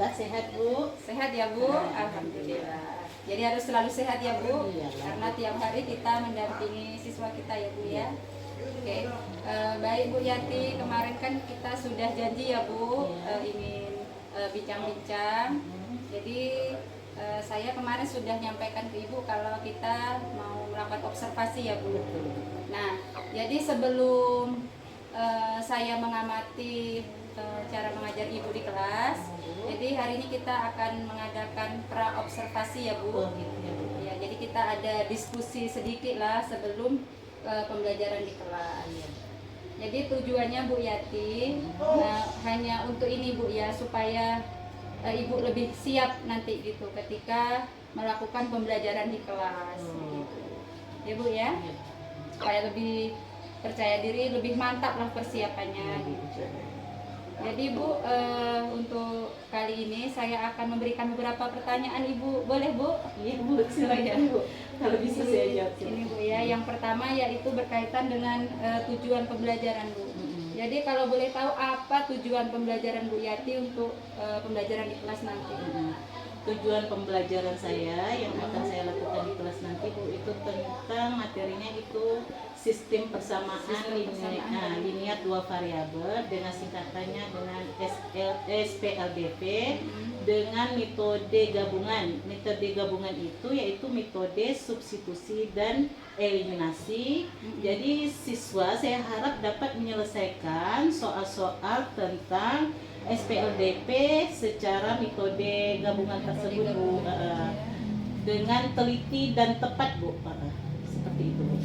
Alhamdulillah sehat Bu. Sehat ya Bu? Alhamdulillah. Jadi harus selalu sehat ya Bu, karena tiap hari kita mendampingi siswa kita ya Bu ya. Oke, baik Bu Yati, kemarin kan kita sudah janji ya Bu, ingin bincang-bincang. Jadi saya kemarin sudah nyampaikan ke Ibu kalau kita mau melakukan observasi ya Bu. Nah, jadi sebelum saya mengamati cara mengajar Ibu di kelas, jadi hari ini kita akan mengadakan pra-observasi ya Bu. Ya, jadi kita ada diskusi sedikit lah sebelum pembelajaran di kelas. Jadi tujuannya Bu Yati hanya untuk ini Bu ya, supaya Ibu lebih siap nanti gitu ketika melakukan pembelajaran di kelas gitu. Ya Bu ya, supaya lebih percaya diri, lebih mantap lah persiapannya gitu. Jadi Bu, untuk kali ini saya akan memberikan beberapa pertanyaan Ibu, boleh Bu? Iya Bu, silakan Bu. Kalau bisa saya jawab. Ini Bu ya, yang pertama yaitu berkaitan dengan tujuan pembelajaran Bu. Jadi kalau boleh tahu apa tujuan pembelajaran Bu Yati untuk pembelajaran di kelas nanti? Tujuan pembelajaran saya yang akan saya lakukan di kelas nanti Bu, itu tentang materinya itu sistem persamaan linear dua variabel dengan singkatannya dengan SPLDP dengan metode gabungan. Metode gabungan itu yaitu metode substitusi dan eliminasi. Jadi siswa saya harap dapat menyelesaikan soal-soal tentang SPLDP secara metode gabungan tersebut Bu, dengan teliti dan tepat Bu, seperti itu Bu.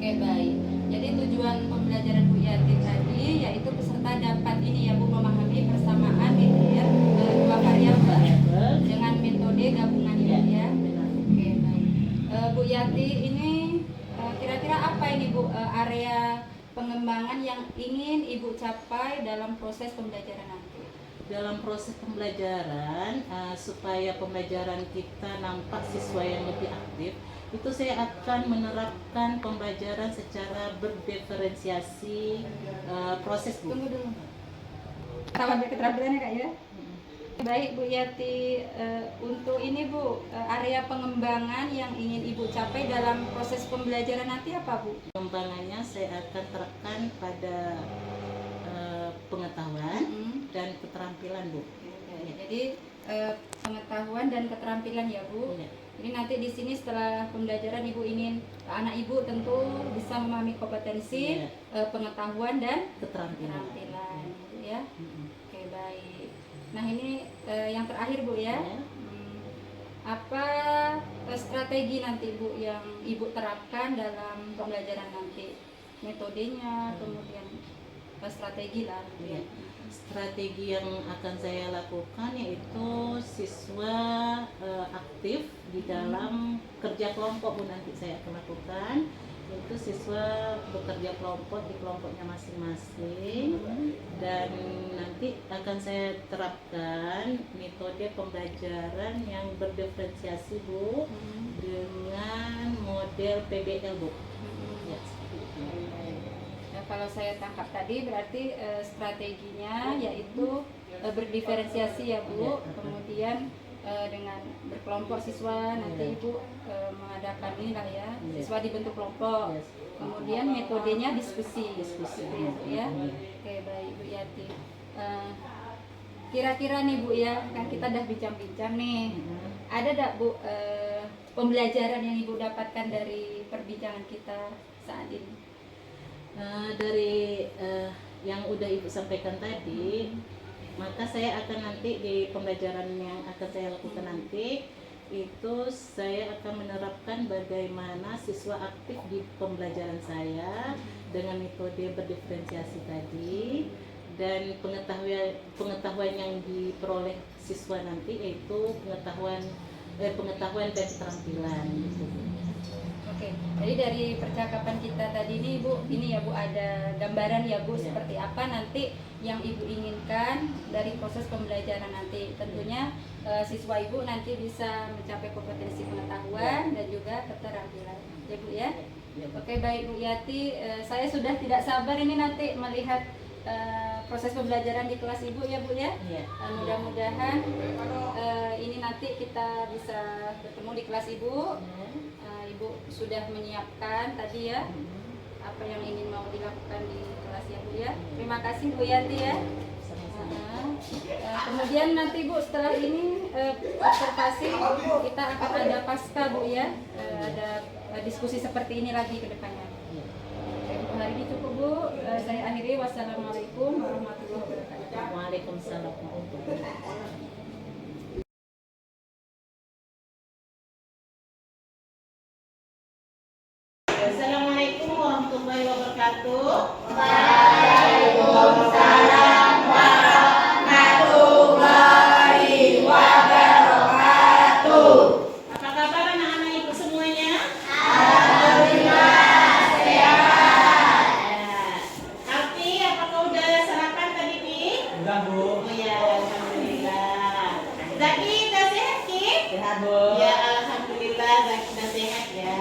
Oke baik, jadi tujuan pembelajaran Bu Yati tadi yaitu peserta dapat ini ya Bu, memahami persamaan linear dua variabel dengan metode gabungan ini ya. Oke baik, Bu Yati ini kira-kira apa ini Bu area pengembangan yang ingin Ibu capai dalam proses pembelajaran nanti? Dalam proses pembelajaran, supaya pembelajaran kita nampak siswa yang lebih aktif, itu saya akan menerapkan pembelajaran secara berdiferensiasi proses Bu. Tunggu dulu. Tambah keterampilannya Kak ya. Baik Bu Yati, untuk ini Bu, area pengembangan yang ingin Ibu capai dalam proses pembelajaran nanti apa Bu? Pengembangannya saya akan terapkan pada pengetahuan dan keterampilan Bu. Jadi pengetahuan dan keterampilan ya Bu. Jadi nanti di sini setelah pembelajaran Ibu ingin anak Ibu tentu bisa memahami kompetensi, pengetahuan dan keterampilan gitu ya. Oke baik. Nah ini yang terakhir Bu ya. Apa strategi nanti Bu yang Ibu terapkan dalam pembelajaran nanti? Metodenya, kemudian strategi lah. Strategi yang akan saya lakukan yaitu siswa aktif di dalam kerja kelompok Bu, nanti saya akan lakukan, yaitu siswa bekerja kelompok di kelompoknya masing-masing, dan nanti akan saya terapkan metode pembelajaran yang berdiferensiasi Bu, dengan model PBL Bu. Ya, seperti itu. Kalau saya tangkap tadi berarti strateginya yaitu berdiferensiasi ya Bu, kemudian dengan berkelompok siswa nanti Ibu mengadakan inilah ya, siswa dibentuk kelompok, kemudian metodenya diskusi ya. Oke baik Bu Yati, kira-kira nih Bu ya, kan kita udah bincang-bincang nih, ada enggak Bu pembelajaran yang Ibu dapatkan dari perbincangan kita saat ini? Dari yang udah Ibu sampaikan tadi, maka saya akan nanti di pembelajaran yang akan saya lakukan nanti itu saya akan menerapkan bagaimana siswa aktif di pembelajaran saya dengan metode berdiferensiasi tadi, dan pengetahuan yang diperoleh siswa nanti yaitu pengetahuan dan keterampilan gitu. Oke, jadi dari percakapan kita tadi ini Bu, ini ya Bu, ada gambaran ya Bu seperti apa nanti yang Ibu inginkan dari proses pembelajaran nanti. Tentunya siswa Ibu nanti bisa mencapai kompetensi pengetahuan dan juga keterampilan ya Bu ya. Oke baik Bu Yati, saya sudah tidak sabar ini nanti melihat proses pembelajaran di kelas Ibu ya Bu ya. Mudah-mudahan kita bisa bertemu di kelas Ibu. Ibu sudah menyiapkan tadi ya apa yang ingin mau dilakukan di kelas ya Bu ya. Terima kasih Bu Yati ya. Kemudian nanti Bu setelah ini observasi kita akan ada pasca Bu ya. Ada diskusi seperti ini lagi ke depannya. Untuk hari ini cukup Bu. Saya akhiri. Wassalamualaikum warahmatullahi wabarakatuh. Waalaikumsalam warahmatullahi wabarakatuh. Assalamualaikum warahmatullahi wabarakatuh. Waalaikumsalam warahmatullahi wabarakatuh. Apa kabar anak-anak ibu semuanya? Alhamdulillah sehat. Alfi, apakah udah sarapan tadi, Pi? Udah, Bu. Oh ya, alhamdulillah. Zaki udah sehat, Ki? Sehat, Bu. Ya, alhamdulillah Zaki udah sehat ya.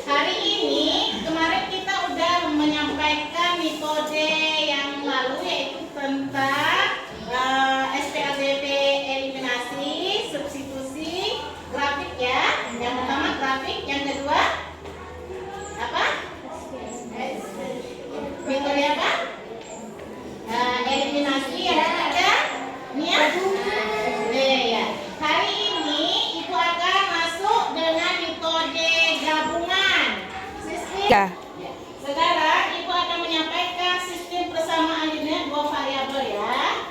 Hari ini kemarin kita udah menyampaikan metode yang lalu yaitu tentang SPLDP eliminasi, substitusi, grafik ya. Yang pertama grafik, yang kedua apa? Metode apa? Eliminasi, yang ketiga niat. Ya. Hari ini Ibu akan masuk dengan metode gabungan. Sistem. Ya. Sekarang Ibu akan menyampaikan sistem persamaan linear dua variabel ya.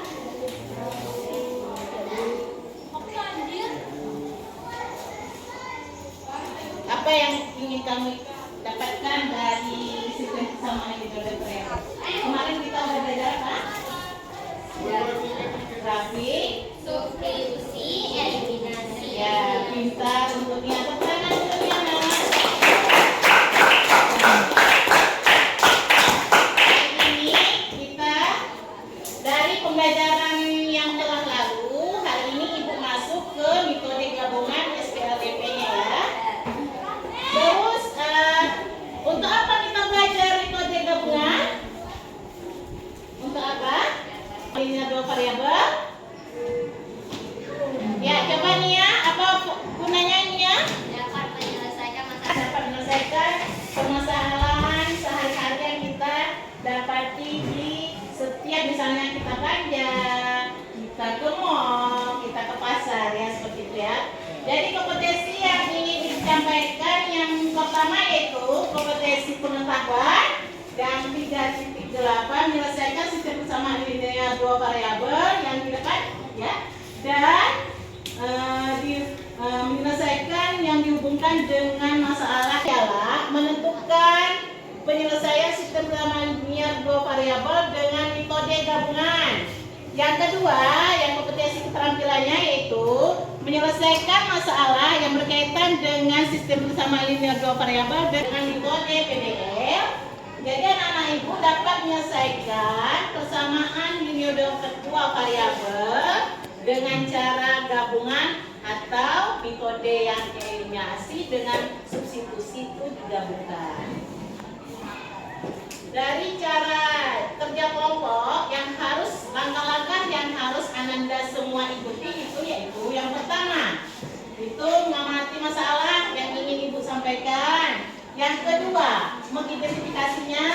Apa yang ingin kamu dapatkan dari sistem persamaan linear dua variabel? Kemarin kita udah belajar apa? Grafik. Substitusi, eliminasi. Ya, pintar untuknya. Tepuk tangan untuknya, Nak. Hari ini kita dari pembelajaran yang telah lalu, hari ini Ibu masuk ke metode gabungan SPLDP-nya ya. Terus untuk apa kita belajar metode gabungan? Untuk apa? Ini dua variabel. Ya, coba nih ya, apa gunanya ini ya? Dapat menyelesaikan masalah. Dapat menyelesaikan permasalahan sehari-hari yang kita dapati di setiap misalnya kita belanja, kita ke mall, kita ke pasar ya seperti itu ya. Jadi kompetensi yang ingin disampaikan yang pertama yaitu kompetensi pengetahuan dan 3.8 menyelesaikan sistem persamaan linear dua variabel yang di depan ya, dan menyelesaikan yang dihubungkan dengan masalah ialah menentukan penyelesaian sistem persamaan linear dua variabel dengan metode gabungan. Yang kedua, yang kompetensi keterampilannya yaitu menyelesaikan masalah yang berkaitan dengan sistem persamaan linear dua variabel dengan metode PDL. Jadi anak-anak ibu dapat menyelesaikan persamaan linear dua variabel dengan cara gabungan atau metode yang eliminasi dengan substitusi itu digabungkan. Dari cara kerja kelompok yang harus langkah-langkah yang harus Ananda semua ikuti itu yaitu yang pertama itu mengamati masalah yang ingin ibu sampaikan. Yang kedua mengidentifikasinya.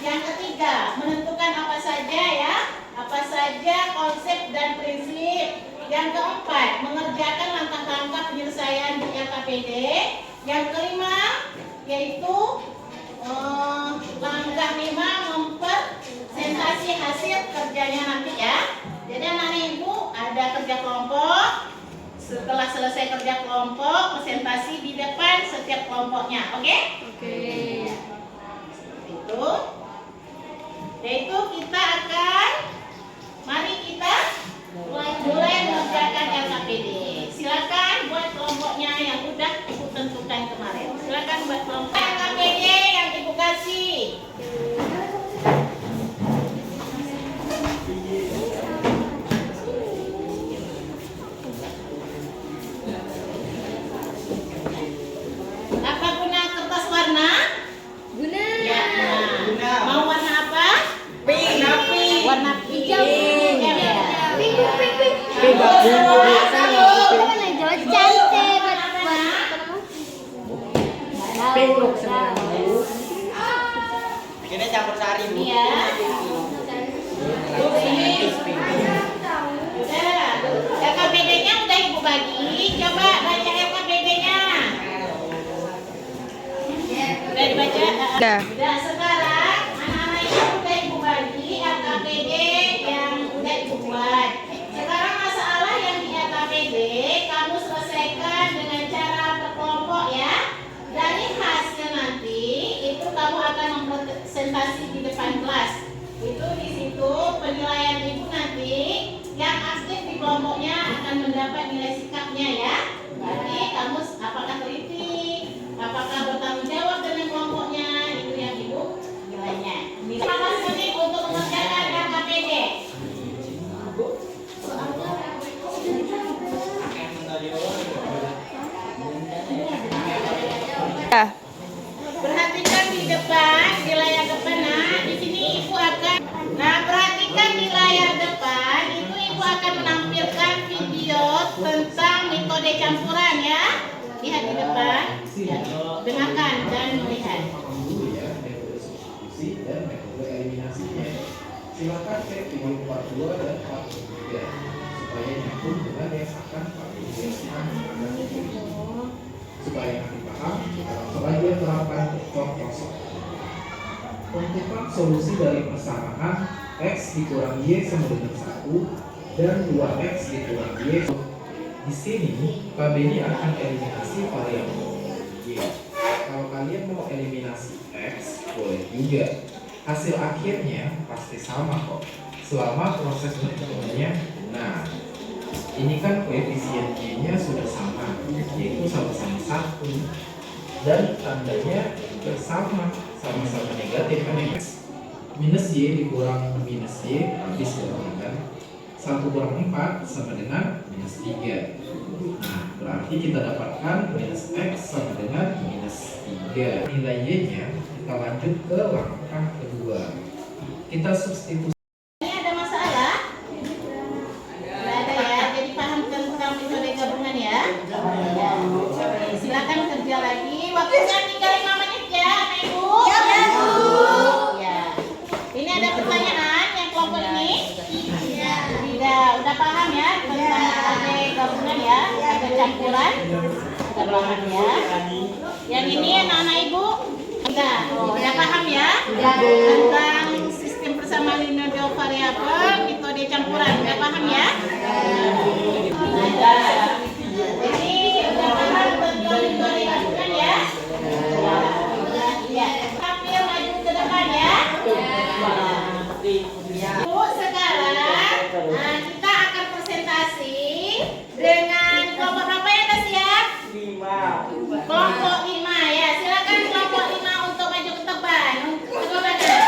Yang ketiga menentukan apa saja ya, apa saja konsep dan prinsip. Yang keempat mengerjakan langkah-langkah penyelesaian di LKPD. Yang kelima yaitu langkah 5 mempresentasi hasil kerjanya nanti ya. Jadi anak-anak ibu ada kerja kelompok. Setelah selesai kerja kelompok, presentasi di depan setiap kelompoknya, oke? Oke. Itu. Yaitu kita akan, mari kita mulai mengerjakan LKPD. Silakan buat kelompoknya yang udah ibu tentukan kemarin. Silakan buat kelompok LKPD yang ibu kasih. Apa guna kertas warna? Guna. Ya, nah. Mau warna apa? Pink. Warna hijau. Pink. Ya. Pink. Satu, satu. campur sari, Bu. Ini ya. Ini. Udah. LKPD-nya udah Ibu bagi. Coba baca LKPD-nya. Udah dibaca? Udah. Udah, sekarang anak-anak itu udah Ibu bagi LKPD yang udah Ibu buat. Sekarang masalah yang di LKPD kamu selesaikan dengan cara berkelompok ya. Dari hasil nanti itu kamu akan mempresentasi di depan kelas. Itu di situ penilaian Ibu nanti yang aktif di kelompoknya akan mendapat nilai sikapnya ya. Berarti kamu apakah teliti, apakah bertanggung jawab dengan kelompoknya, itu yang Ibu nilainya. Terima kasih untuk mengerjakan LKPD. Udah. Perhatikan di depan, di layar depan. Nah, di sini Ibu akan perhatikan di layar depan, itu Ibu akan menampilkan video tentang metode campuran ya. Lihat di depan. Ya. Dengarkan dan melihat. Metode substitusi dan metode eliminasinya. Silakan cek video 42 dan 43 supaya nyambung dengan yang akan Pak Guru jelaskan pada video ini. Supaya nanti paham, kita langsung aja terapkan contoh soal. Tentukan solusi dari persamaan X dikurang Y sama dengan 1 dan 2X dikurang Y. Di sini, Pak Beni akan eliminasi variabel Y. Kalau kalian mau eliminasi X, boleh juga. Hasil akhirnya pasti sama kok, selama proses perhitungannya benar. Ini kan koefisien Y-nya sudah sama, yaitu sama-sama 1. Dan tandanya juga sama-sama negatif kan ya. Minus Y dikurang minus Y, habis berapa kan? 1 kurang 4 sama dengan minus 3. Nah, berarti kita dapatkan minus X sama dengan minus 3. Nilai Y-nya kita lanjut ke langkah kedua. Kita substitusi. Ini ada masalah? Tidak ada ya. Jadi paham tentang metode gabungan ya. Ya. Silakan kerja lagi. Waktunya tinggal 5 menit ya, Anak Ibu. Ya, Bu. Ya. Ini ada pertanyaan yang kelompok ini? Tidak. Udah paham ya tentang metode gabungan ya? Ada campuran? Udah paham ya? Yang ini anak-anak Ibu? Udah paham ya? Tentang sistem persamaan linear dua variabel, metode campuran. Udah paham ya? Jadi udah paham tentang metode gabungan ya? Ya. Tampil maju ke depan ya. Bu, sekarang kita akan presentasi dengan kelompok berapa ya Kak siap? 5. Kelompok 5 ya. Silakan kelompok 5 untuk maju ke depan. Kedua badan.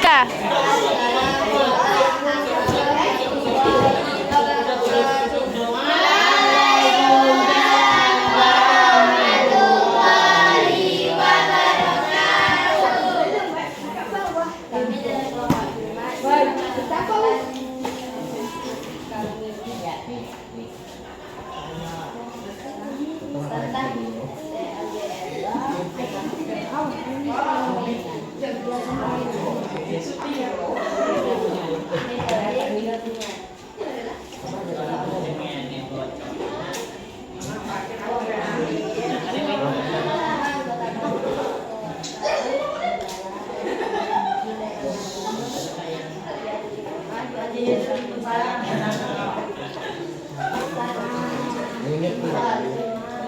Udah.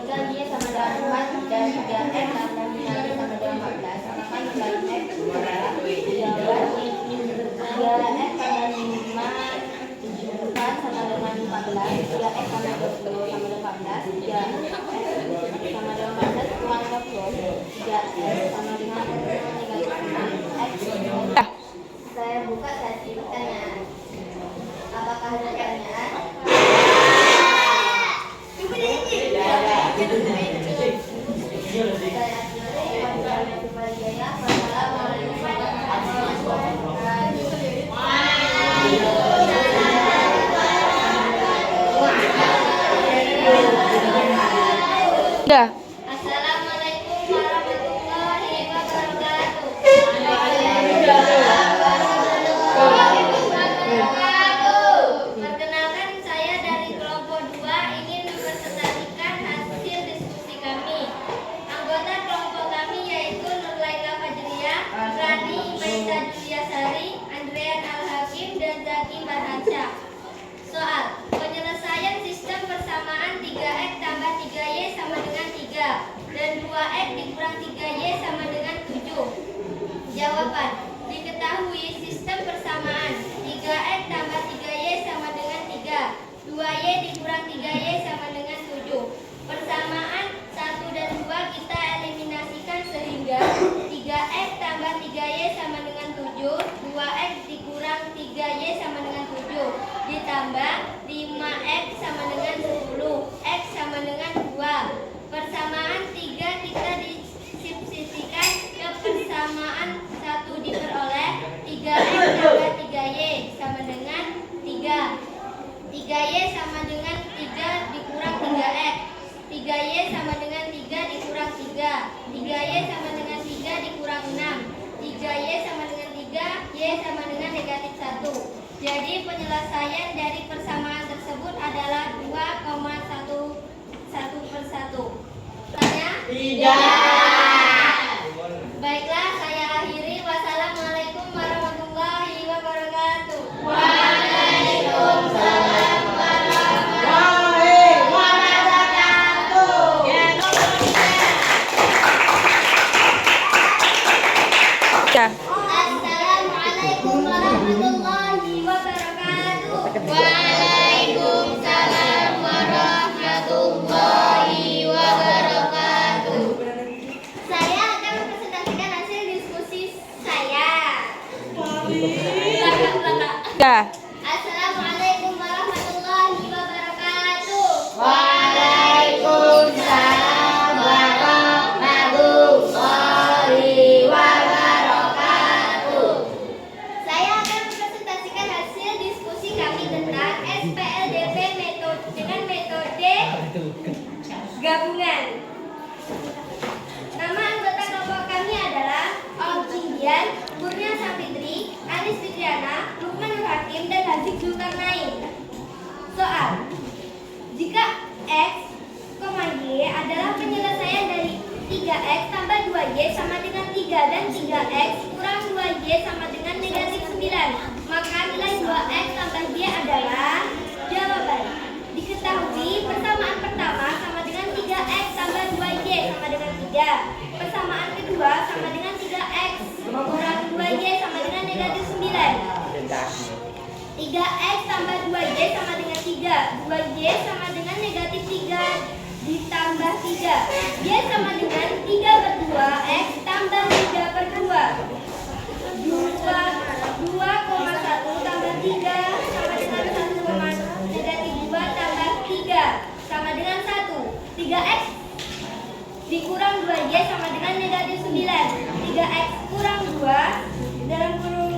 Jika dia sama dengan 4 dan 3X dan 5 sama dengan 14, maka nilai X adalah 3X sama 5 sama dengan 14, 3X sama 20 sama dengan 14, 3X sama dengan 14 kurang 20, 3X sama dengan negatif 6, X. Saya buka sesi pertanyaan. Apakah ada pertanyaan? Udah. Assalamualaikum warahmatullahi Bahasa. Soal penyelesaian sistem persamaan 3x tambah 3y sama dengan 3 dan 2x dikurang 3y sama dengan 7. Jawaban. Diketahui sistem persamaan 3x tambah 3y sama dengan 3, 2y dikurang 3y sama dengan 7. Persamaan 1 dan 2 kita eliminasikan sehingga 3x tambah 3y sama dengan 7, 2x dikurang 3y sama dengan 7, ditambah 5x sama dengan 10, x sama dengan 2. Persamaan 3 kita disubstitusikan ke persamaan 1 diperoleh 3x tambah 3y sama dengan 3, 3y sama dengan 3 dikurang 3x, 3y sama dengan 3 dikurang 3, 3y sama dengan 3 dikurang 6, 3y sama dengan 3, y sama dengan negatif 1. Jadi penyelesaian dari persamaan tersebut adalah 2,1 per 1. Tanya? Baiklah, saya akhiri. Wassalamualaikum warahmatullahi wabarakatuh. Waalaikumsalam warahmatullahi wabarakatuh. Ya. Assalamualaikum warahmatullahi wabarakatuh. Waalaikumsalam warahmatullahi wabarakatuh. Saya akan mempresentasikan hasil diskusi saya. Ya. Assalamualaikum warahmatullahi wabarakatuh. Waalaikumsalam warahmatullahi wabarakatuh. Saya akan mempresentasikan hasil diskusi kami tentang SPLDP dengan metode gabungan. Nama anggota kelompok kami adalah Om Cinggian, Kurnia Sapitri, Anis Fitriana, Lukman Nur Hakim, dan Hazik Zulkarnain. Soal: jika X, Y adalah penyelesaian dari 3x tambah 2y sama dengan 3 dan 3x kurang 2y sama dengan negatif 9, maka nilai 2x tambah y adalah. Jawaban. Diketahui persamaan pertama sama dengan 3x tambah 2y sama dengan 3. Persamaan kedua sama dengan 3x kurang 2y sama dengan negatif 9. 3x tambah 2y sama dengan 3, 2y sama dengan negatif 3 ditambah 3, y sama dengan 3 per 2x tambah 3 per 2, 2,1 tambah 3 sama dengan 1, negatif 2 tambah 3 sama dengan 1, 3x dikurang 2y sama dengan negatif 9, 3x kurang 2 dalam kurung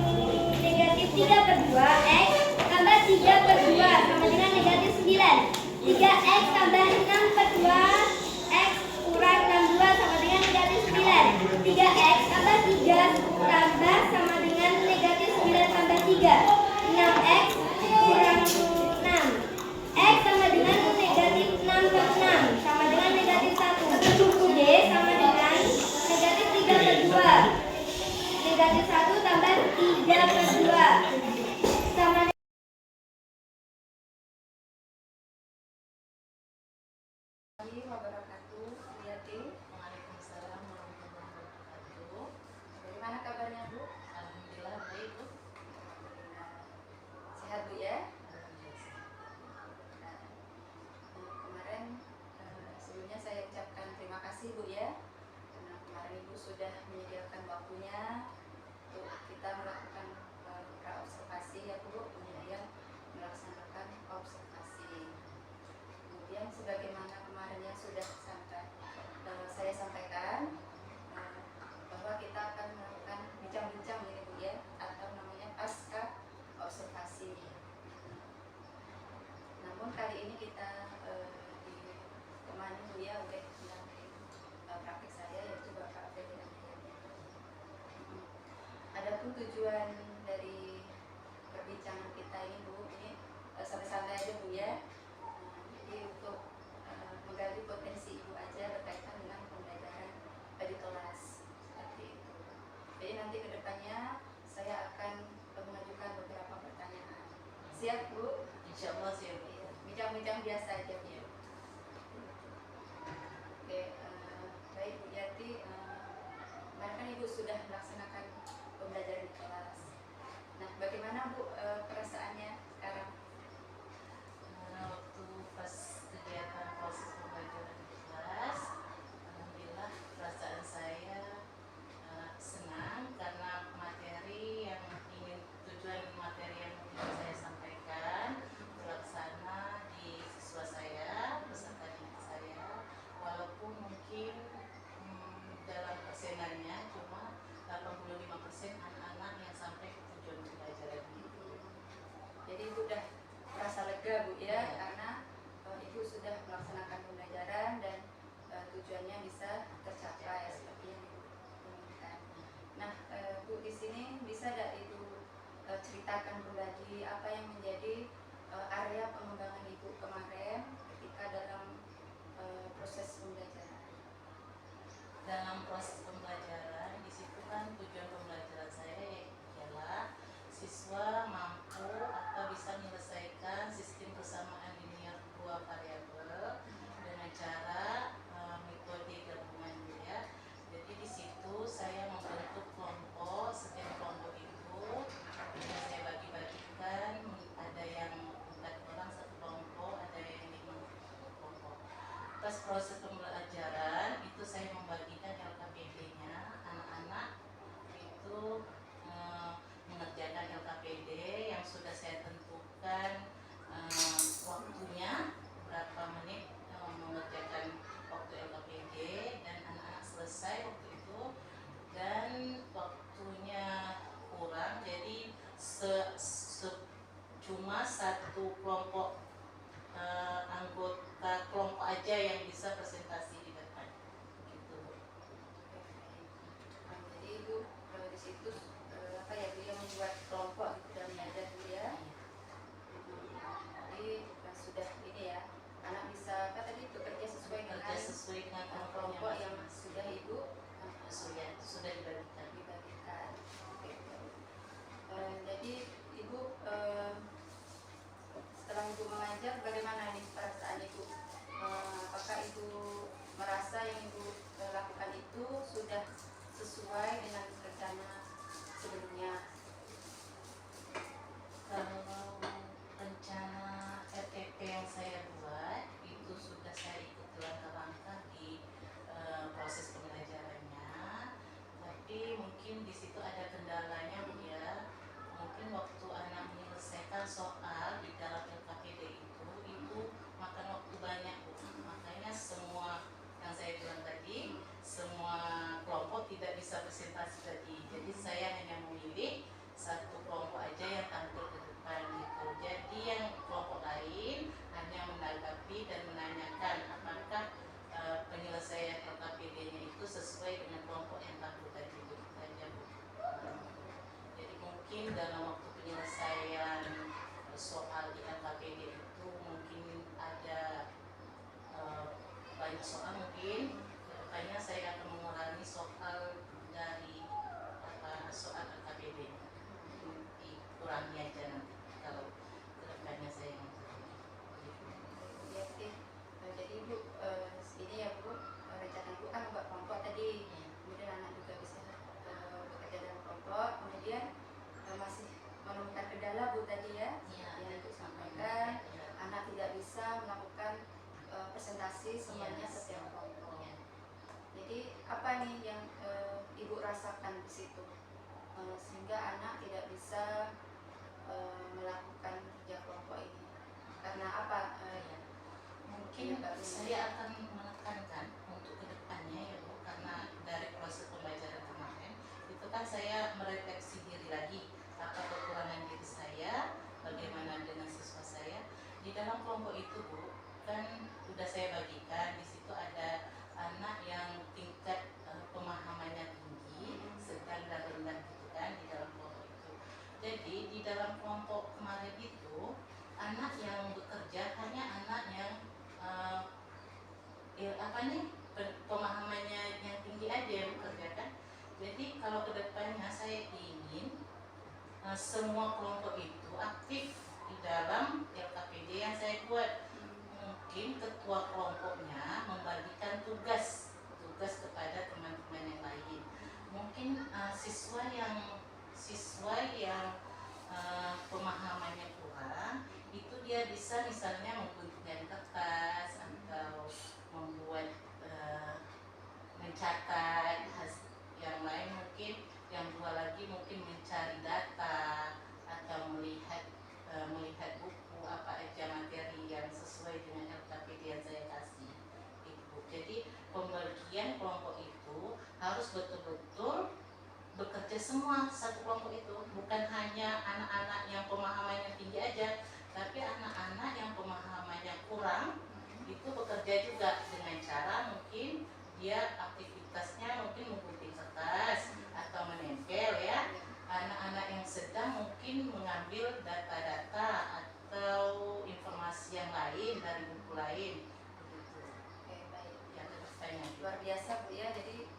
negatif 3 per 2 x tambah 3 per 2 sama dengan negatif 9, 3x tambah 6 per 2 x kurang 62 sama dengan negatif 9, 3x tambah 3 tambah sama dengan negatif 9 tambah 3, 6x kurang 6, x sama dengan negatif 6 per 6 sama dengan negatif 1, y sama dengan negatif 3 per 2, negatif 1 tambah 3 per 2 sama wabarakatuh. Yati. Waalaikumsalam warahmatullahi wabarakatuh. Bagaimana kabarnya Bu? Alhamdulillah baik, Bu. Sehat Bu ya? Alhamdulillah. Kemarin sebelumnya saya ucapkan terima kasih Bu ya, karena kemarin Ibu sudah menyediakan waktunya untuk kita melakukan praobservasi ya Bu, kemudian melaksanakan observasi. Kemudian sebagaimana kemarin yang sudah saya sampaikan bahwa kita akan melakukan bincang-bincang ini Bu ya, atau namanya pasca observasi. Namun kali ini kita ditemani Bu ya oleh pendamping praktik saya, yaitu Bapak Ferdinand. Adapun tujuan dari perbincangan kita ini Bu, ini santai-santai aja Bu ya. Jadi untuk menggali potensi Ibu aja berkaitan dengan pembelajaran di kelas seperti itu. Jadi nanti kedepannya saya akan mengajukan beberapa pertanyaan. Siap Bu? Insya Allah siap. Iya, bincang-bincang biasa aja Bu. Iya. Oke, baik Bu Yati, kemarin kan Ibu sudah melaksanakan pembelajaran di kelas. Nah, bagaimana Bu perasaannya sekarang? Waktu pas kegiatan proses pembelajaran di kelas, alhamdulillah perasaan saya senang karena materi yang tujuan materi yang ingin saya sampaikan terlaksana di siswa saya, peserta didik saya, walaupun mungkin dalam persenannya cuma 85% anak-anak yang sampai ke tujuan pembelajaran itu. Jadi Ibu udah merasa lega Bu ya, karena Ibu sudah melaksanakan pembelajaran dan tujuannya bisa tercapai seperti yang Ibu inginkan. Nah, Bu di sini bisa tidak Ibu ceritakan berbagi apa yang menjadi area pengembangan Ibu kemarin ketika dalam proses pembelajaran? Dalam proses pembelajaran, di situ kan tujuan pembelajaran saya ialah siswa mampu atau bisa menyelesaikan sistem persamaan linear dua variabel dengan cara metode gabungan ya. Jadi di situ saya membentuk kelompok, setiap kelompok itu saya bagi-bagikan, ada yang 4 orang satu kelompok, ada yang 5 kelompok. Pas proses pembelajaran itu saya membagikan LKPD-nya, anak-anak itu mengerjakan LKPD yang sudah saya tentukan waktunya berapa menit mengerjakan waktu LKPD, dan anak-anak selesai waktu itu dan waktunya kurang, jadi cuma satu kelompok anggota kelompok aja yang bisa presentasi di depan gitu. Jadi Ibu di situ apa ya Bu yang membuat kelompok gitu dalam belajar Bu ya. Jadi sudah ini ya, anak bisa apa tadi bekerja sesuai dengan kelompok yang sudah Ibu sudah dibagikan. Oke. Jadi Ibu setelah Ibu mengajar, bagaimana nih perasaan Ibu? Apakah Ibu merasa yang Ibu lakukan itu sudah sesuai dengan rencana sebelumnya? Kalau rencana RTP yang saya buat itu sudah saya ikuti langkah-langkah di proses pembelajarannya, tapi mungkin di situ ada kendalanya Bu ya. Mungkin waktu anak menyelesaikan soal di dalam LKPD itu makan waktu banyak Bu. Makanya semua yang saya bilang tadi, semua kelompok tidak bisa presentasi tadi. Jadi saya hanya memilih satu kelompok aja yang tampil ke depan gitu. Jadi yang kelompok lain hanya menanggapi dan menanyakan apakah penyelesaian LKPD-nya itu sesuai dengan kelompok yang tampil tadi itu saja Bu. Jadi mungkin dalam waktu penyelesaian soal di LKPD itu mungkin ada banyak soal, mungkin kedepannya saya akan mengurangi soal dari soal LKPD, dikurangi aja nanti kalau kedepannya saya Ya sih. Jadi Ibu ini ya Bu, rencana Ibu kan membuat kelompok tadi, kemudian anak juga bisa bekerja dalam kelompok, kemudian masih menemukan kendala Bu tadi ya, yang Ibu sampaikan, anak tidak bisa melakukan presentasi semuanya setiap kelompok. Jadi apa nih yang Ibu rasakan di situ sehingga anak tidak bisa melakukan kerja kelompok ini? Karena apa? mungkin saya akan menekankan untuk kedepannya ya Bu, karena dari proses pembelajaran kemarin itu kan saya merefleksi diri lagi apa kekurangan diri saya, bagaimana dengan siswa saya di dalam kelompok itu Bu. Kan sudah saya bagikan, di situ ada anak yang tingkat pemahamannya tinggi, sedang dan rendah gitu kan di dalam kelompok itu. Jadi di dalam kelompok kemarin itu anak yang bekerja hanya anak yang pemahamannya yang tinggi aja yang bekerja kan. Jadi kalau kedepannya saya ingin semua kelompok itu aktif di dalam ketua kelompoknya membagikan tugas kepada teman-teman yang lain. Mungkin siswa yang pemahamannya kurang, itu dia bisa misalnya mengguntingkan kertas atau membuat mencatat, yang lain mungkin, yang dua lagi mungkin mencari data atau melihat buku apa aja materi yang sesuai dengan LKPD yang saya kasih. Jadi pembagian kelompok itu harus betul-betul bekerja semua satu kelompok itu, bukan hanya anak-anak yang pemahamannya tinggi aja, tapi anak-anak yang pemahamannya kurang itu bekerja juga dengan cara mungkin dia aktivitasnya mungkin menggunting kertas atau menempel ya. Anak-anak yang sedang mungkin mengambil data-data atau informasi yang lain dari buku lain. Oke, baik. Yang bertanya. Luar biasa Bu ya. Jadi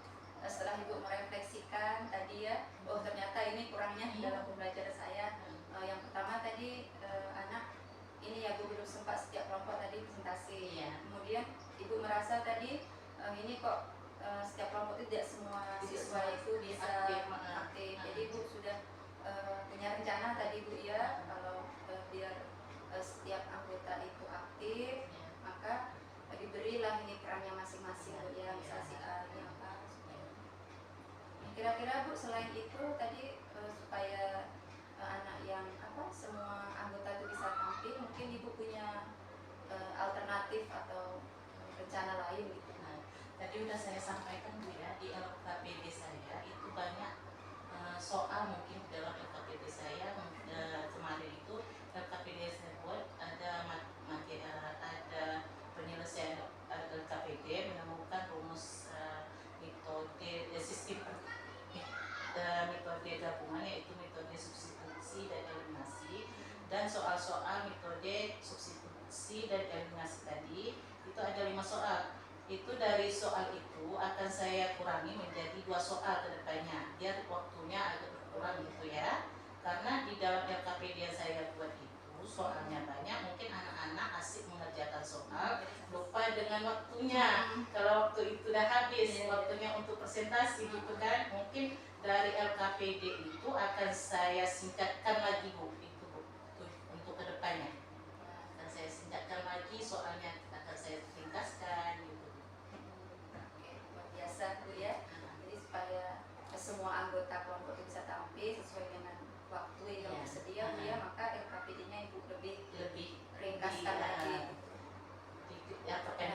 setelah Ibu merefleksikan tadi ya, oh ternyata ini kurangnya dalam pembelajaran saya. Yang pertama tadi anak ini ya Bu belum sempat setiap kelompok tadi presentasi. Iya. Kemudian Ibu merasa tadi ini kok setiap kelompok itu tidak semua siswa itu bisa aktif. Jadi Ibu sudah punya rencana tadi Bu ya, kalau biar setiap anggota itu aktif, maka diberilah ini perannya masing-masing Bu ya, misalnya si A ini apa. Kira-kira Bu selain itu tadi supaya anak yang semua anggota itu bisa tampil, mungkin Ibu punya alternatif atau rencana lain gitu. Nah, tadi udah saya sampaikan Bu ya, di LKPD saya itu banyak soal mungkin dalam LKPD saya kemarin itu LKPD saya buat ada ada penyelesaian LKPD menemukan rumus metode sistem metode gabungan, yaitu metode substitusi dan eliminasi, dan soal-soal metode substitusi dan eliminasi tadi itu ada 5 soal. Itu dari soal itu akan saya kurangi menjadi 2 soal ke depannya, biar waktunya agak berkurang gitu ya. Karena di dalam LKPD yang saya buat itu soalnya banyak, mungkin anak-anak asik mengerjakan soal, lupa dengan waktunya. Kalau waktu itu udah habis, waktunya untuk presentasi gitu kan, mungkin dari LKPD itu akan saya singkatkan lagi Bu, itu Bu, untuk kedepannya. Akan saya singkatkan lagi, soalnya akan saya ringkaskan gitu. Oke, luar biasa Bu ya. Jadi supaya semua anggota kelompok itu bisa tampil sesuai dengan waktu yang tersedia Bu ya, maka LKPD-nya Ibu lebih ringkaskan lagi.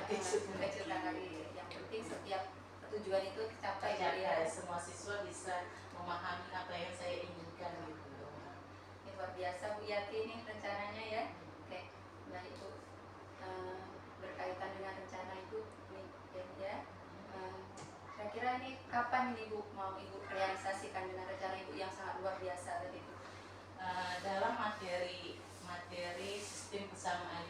Kecilkan lagi. Yang penting setiap tujuan itu tercapai ya. Semua siswa bisa memahami apa yang saya inginkan gitu. Ini luar biasa Bu Yati ini rencananya ya. Oke, baik Bu. Berkaitan dengan rencana Ibu nih ya. Kira-kira ini kapan ini Bu mau Ibu realisasikan dengan rencana Ibu yang sangat luar biasa tadi Bu? Dalam materi sistem persamaan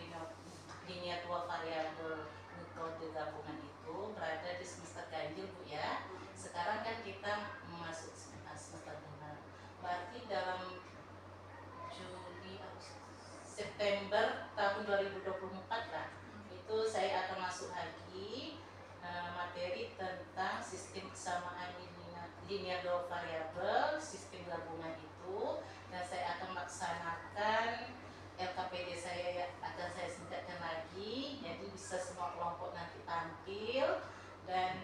linear 2 variabel metode gabungan itu berada di semester ganjil Bu ya. Sekarang kan kita masuk semester genap. Berarti dalam September tahun 2024 lah, itu saya akan masuk lagi materi tentang sistem persamaan linear 2 variabel, sistem gabungan itu, dan saya akan melaksanakan LKPD saya akan saya singkatkan lagi, jadi bisa semua kelompok nanti tampil, dan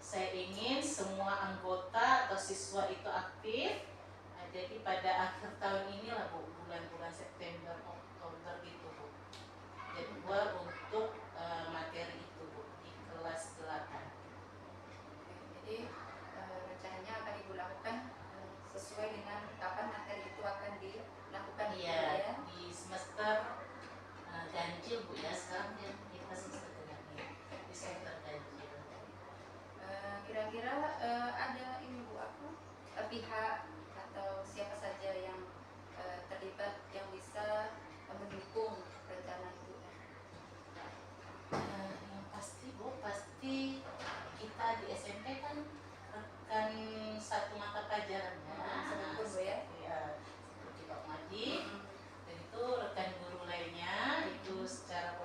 saya ingin semua anggota atau siswa itu aktif. Jadi pada akhir tahun ini lah Bu, bulan-bulan September, Oktober gitu Bu. Jadi buat untuk materi itu Bu di kelas 8. Jadi rencananya akan Ibu lakukan sesuai dengan kapan materi itu akan dilakukan ya? Di semester ganjil Bu ya, sekarang kita semester ganjil, di semester ganjil. Kira-kira ada ini Bu pihak atau siapa saja yang terlibat yang bisa mendukung rencana itu? Yang pasti Bu, pasti kita di SMP kan rekan satu mata pelajarannya, Sebetulnya Bu ya? seperti Pak Madi, dan itu rekan guru lainnya itu secara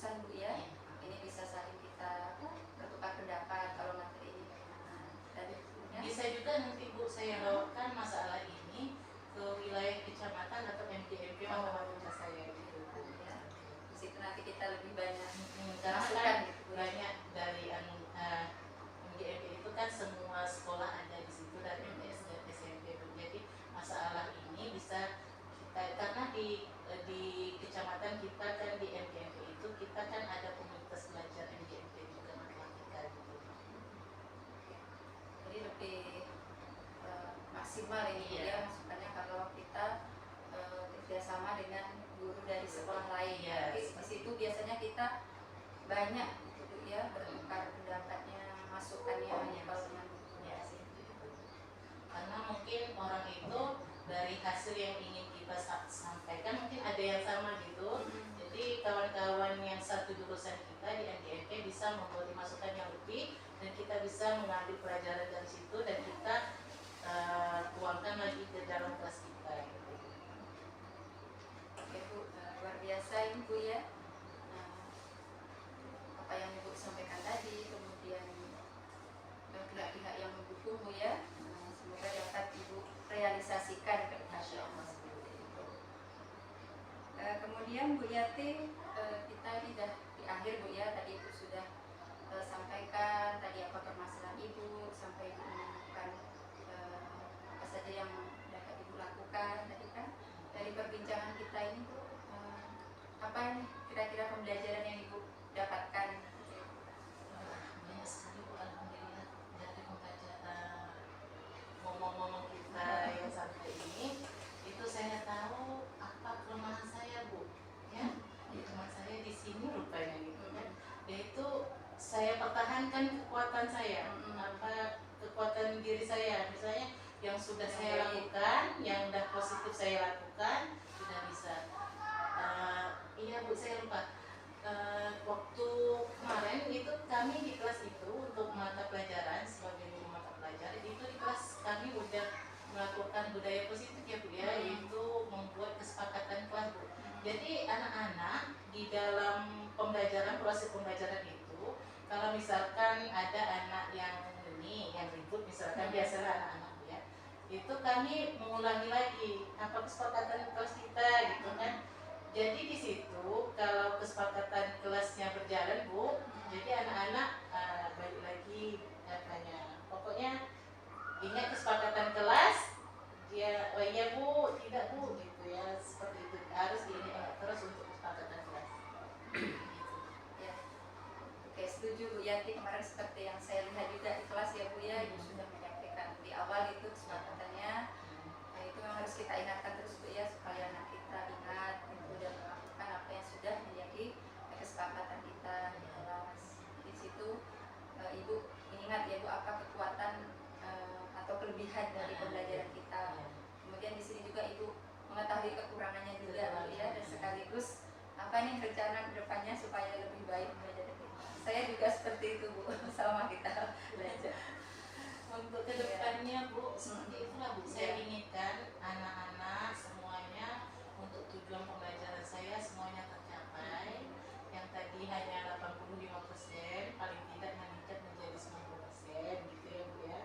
diskusan Bu ya. Ini bisa saling kita bertukar pendapat kalau materi ini bagaimana. Dan ya. Bisa juga nanti Bu saya bawakan masalah ini ke wilayah kecamatan atau MGMP mata saya gitu. Ya. Di situ nanti kita lebih banyak Karena masukan kan gitu Bu. banyak dari MGMP itu kan semua sekolah ada di situ dari MTS dan SMP Bu. Jadi masalah ini bisa kita, karena di kecamatan kita kan di MGMP itu kita kan ada komunitas belajar MGMP juga matematika gitu. Jadi lebih maksimal ini ya masukannya kalau kita kerjasama dengan guru dari sekolah lain. Tapi di situ biasanya kita banyak gitu ya bertukar pendapatnya, masukannya kalau dengan Ya, karena mungkin orang itu dari hasil yang ingin kita sampaikan mungkin ada yang sama gitu. Jadi kawan-kawan yang satu jurusan kita di MGMP bisa memberi masukan yang lebih dan kita bisa mengambil pelajaran dari situ dan kita tuangkan lagi ke dalam kelas kita gitu. Oke Bu, luar biasa ini Bu ya. Nah, apa yang Ibu sampaikan tadi, kemudian pihak-pihak yang mendukung Bu ya, semoga dapat Ibu realisasikan ke depannya. Kemudian Bu Yati, kita sudah di akhir Bu ya, tadi Ibu sudah sampaikan tadi apa permasalahan Ibu, sampai Ibu menemukan apa saja yang dapat Ibu lakukan tadi kan. Dari perbincangan kita ini Bu, apa nih kira-kira pembelajaran yang Ibu dapatkan? Banyak sekali Bu, alhamdulillah dari pembelajaran ngomong-ngomong kita yang sampai ini itu saya tahu apa kelemahan saya Bu ya, kelemahan saya di sini rupanya gitu kan, yaitu saya pertahankan kekuatan saya, apa kekuatan diri saya, misalnya yang sudah saya lakukan, yang sudah positif saya lakukan sudah bisa. Iya Bu, saya lupa. Waktu kemarin itu kami di kelas itu untuk mata pelajaran sebagai guru mata pelajaran itu di kelas kami udah melakukan budaya positif ya Bu ya, yaitu membuat kesepakatan kelas Bu. Jadi anak-anak di dalam pembelajaran, proses pembelajaran itu kalau misalkan ada anak yang ini yang ribut misalkan, biasalah anak-anak ya, itu kami mengulangi lagi apa kesepakatan kelas kita gitu kan. Jadi di situ kalau kesepakatan kelasnya berjalan Bu, jadi anak-anak balik lagi katanya, pokoknya ingat kesepakatan kelas, dia oh iya Bu, tidak Bu gitu ya, seperti itu harus ini terus untuk kesepakatan kelas. Ya. Oke, setuju Bu Yanti, kemarin seperti yang saya lihat juga di kelas ya Bu ya, Ibu sudah menyampaikan di awal itu kesepakatannya. Nah, itu memang harus kita ingatkan terus Bu ya, supaya anak kita ingat gitu, dan melakukan apa yang sudah menjadi kesepakatan kita di kelas. Di situ Ibu ingat ya Bu apa kekuatan atau kelebihan dari pembelajaran kita. Kemudian di sini juga Ibu mengetahui kekurangannya juga Bu ya, dan sekaligus apa nih rencana depannya supaya lebih baik belajar kita. Saya juga seperti itu Bu, selama kita belajar. Untuk kedepannya Bu, seperti itulah Bu, saya inginkan anak-anak semuanya untuk tujuan pembelajaran saya semuanya tercapai. Yang tadi hanya 85%, paling tidak meningkat menjadi 90% gitu ya Bu ya.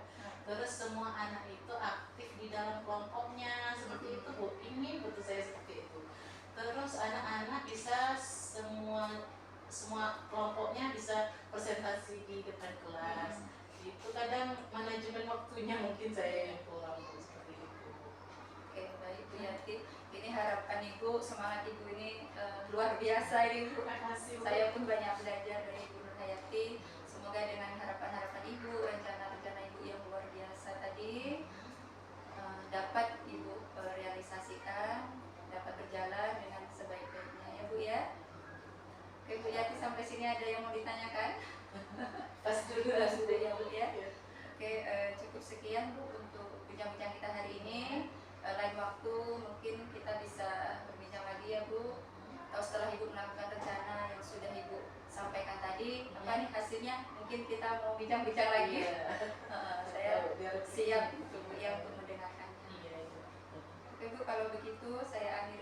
Terus semua anak itu aktif di dalam kelompoknya, seperti itu Bu, ini betul saya seperti itu. Terus anak-anak bisa semua kelompoknya bisa presentasi di depan kelas. Itu kadang manajemen waktunya mungkin saya yang kurang Bu, seperti itu. Oke, baik Bu Yanti. Ini harapan Ibu, semangat Ibu ini luar biasa ini Bu. Terima kasih Bu. Saya pun banyak belajar dari Ibu Nur Hayati. Semoga dengan harapan-harapan Ibu, rencana-rencana Ibu yang luar biasa tadi dapat Ibu realisasikan, dapat berjalan dengan sebaik-baiknya ya Bu ya. Oke Bu Yati, sampai sini ada yang mau ditanyakan? Pas dulu Sudah lah sudah ya Bu ya. Ya. Oke, cukup sekian Bu untuk bincang-bincang kita hari ini. Lain waktu mungkin kita bisa berbincang lagi ya Bu. Atau setelah Ibu melakukan rencana yang sudah Ibu sampaikan tadi, apa nih hasilnya? Mungkin kita mau bincang-bincang lagi. Iya. Saya Biar siap untuk Bu ya untuk mendengarkannya. Iya. Oke Bu, kalau begitu saya akhiri